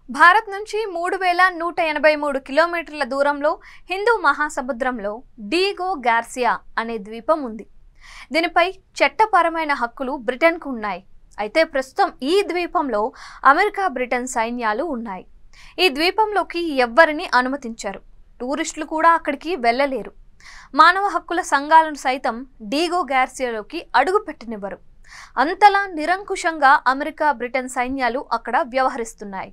భారత్ నుంచి 3183 కిలోమీటర్ల దూరంలో హిందూ మహాసముద్రంలో డీగో గార్సియా అనే ద్వీపం ఉంది. దీనిపై చట్టపరమైన హక్కులు బ్రిటన్కు ఉన్నాయి. అయితే ప్రస్తుతం ఈ ద్వీపంలో అమెరికా, బ్రిటన్ సైన్యాలు ఉన్నాయి. ఈ ద్వీపంలోకి ఎవ్వరిని అనుమతించారు. టూరిస్టులు కూడా అక్కడికి వెళ్ళలేరు. మానవ హక్కుల సంఘాలను సైతం డీగో గార్సియాలోకి అడుగు పెట్టనివ్వరు. అంతలా నిరంకుశంగా అమెరికా, బ్రిటన్ సైన్యాలు అక్కడ వ్యవహరిస్తున్నాయి.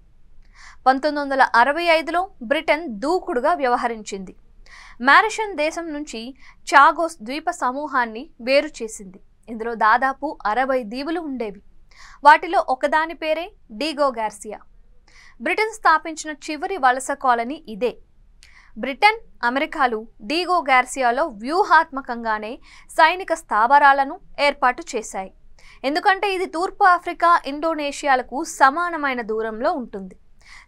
1965లో బ్రిటన్ దూకుడుగా వ్యవహరించింది. మారిషస్ దేశం నుంచి చాగోస్ ద్వీప సమూహాన్ని వేరు చేసింది. ఇందులో దాదాపు 60 దీవులు ఉండేవి. వాటిలో ఒకదాని పేరే డీగో గార్సియా. బ్రిటన్ స్థాపించిన చివరి వలస కాలనీ ఇదే. బ్రిటన్, అమెరికాలు డీగో గార్సియాలో వ్యూహాత్మకంగానే సైనిక స్థావరాలను ఏర్పాటు చేశాయి. ఎందుకంటే ఇది తూర్పు ఆఫ్రికా, ఇండోనేషియాలకు సమానమైన దూరంలో ఉంటుంది.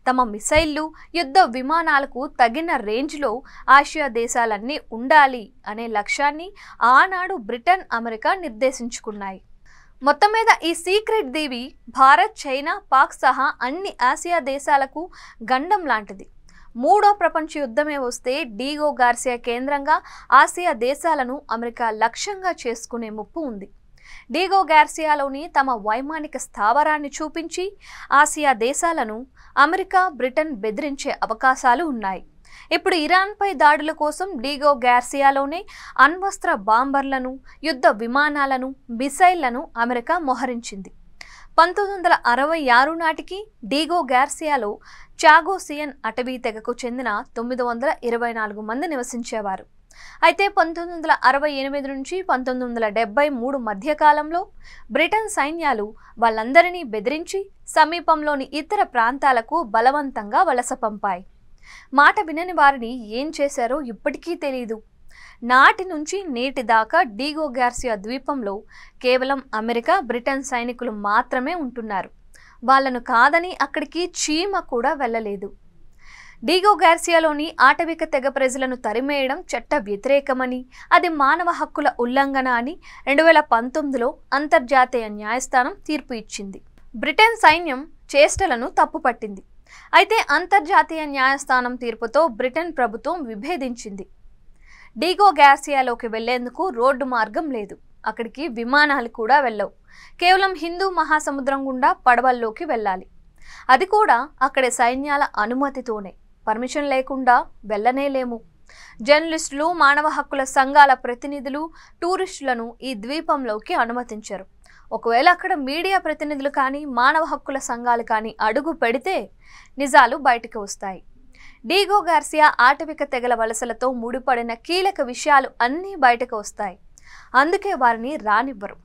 తమ మిసైళ్లు, యుద్ధ విమానాలకు తగిన రేంజ్లో ఆసియా దేశాలన్నీ ఉండాలి అనే లక్ష్యాన్ని ఆనాడు బ్రిటన్, అమెరికా నిర్దేశించుకున్నాయి. మొత్తం మీద ఈ సీక్రెట్ దీవి భారత్, చైనా, పాక్ సహా అన్ని ఆసియా దేశాలకు గండం లాంటిది. మూడో ప్రపంచ యుద్ధమే వస్తే డీగో గార్సియా కేంద్రంగా ఆసియా దేశాలను అమెరికా లక్ష్యంగా చేసుకునే ముప్పు ఉంది. డీగో గార్సియాలోని తమ వైమానిక స్థావరాన్ని చూపించి ఆసియా దేశాలను అమెరికా, బ్రిటన్ బెదిరించే అవకాశాలు ఉన్నాయి. ఇప్పుడు ఇరాన్పై దాడుల కోసం డీగో గార్సియాలోనే అణ్వస్త్ర బాంబర్లను, యుద్ధ విమానాలను, మిసైళ్లను అమెరికా మోహరించింది. 1966 నాటికి డీగో గార్సియాలో చాగోసియన్ అటవీ తెగకు చెందిన 924 మంది నివసించేవారు. అయితే 1968 నుంచి 1973 మధ్యకాలంలో బ్రిటన్ సైన్యాలు వాళ్ళందరినీ బెదిరించి సమీపంలోని ఇతర ప్రాంతాలకు బలవంతంగా వలస పంపాయి. మాట వినని వారిని ఏం చేశారో ఇప్పటికీ తెలియదు. నాటి నుంచి నేటి దాకా డీగో గార్సియా ద్వీపంలో కేవలం అమెరికా, బ్రిటన్ సైనికులు మాత్రమే ఉంటున్నారు. వాళ్లను కాదని అక్కడికి చీమ కూడా వెళ్ళలేదు. డీగో గార్సియాలోని ఆటవిక తెగ ప్రజలను తరిమేయడం చట్ట వ్యతిరేకమని, అది మానవ హక్కుల ఉల్లంఘన అని 2019లో అంతర్జాతీయ న్యాయస్థానం తీర్పు ఇచ్చింది. బ్రిటన్ సైన్యం చేష్టలను తప్పుపట్టింది. అయితే అంతర్జాతీయ న్యాయస్థానం తీర్పుతో బ్రిటన్ ప్రభుత్వం విభేదించింది. డీగో గార్సియాలోకి వెళ్లేందుకు రోడ్డు మార్గం లేదు. అక్కడికి విమానాలు కూడా వెళ్ళవు. కేవలం హిందూ మహాసముద్రం గుండా పడవల్లోకి వెళ్ళాలి. అది కూడా అక్కడి సైన్యాల అనుమతితోనే. పర్మిషన్ లేకుండా వెళ్ళనేలేము. జర్నలిస్టులు, మానవ హక్కుల సంఘాల ప్రతినిధులు, టూరిస్టులను ఈ ద్వీపంలోకి అనుమతించరు. ఒకవేళ అక్కడ మీడియా ప్రతినిధులు కానీ, మానవ హక్కుల సంఘాలు కానీ అడుగు పెడితే నిజాలు బయటకు వస్తాయి. డీగో గార్సియా ఆటవిక తెగల వలసలతో ముడిపడిన కీలక విషయాలు అన్నీ బయటకు వస్తాయి. అందుకే వారిని రానివ్వరు.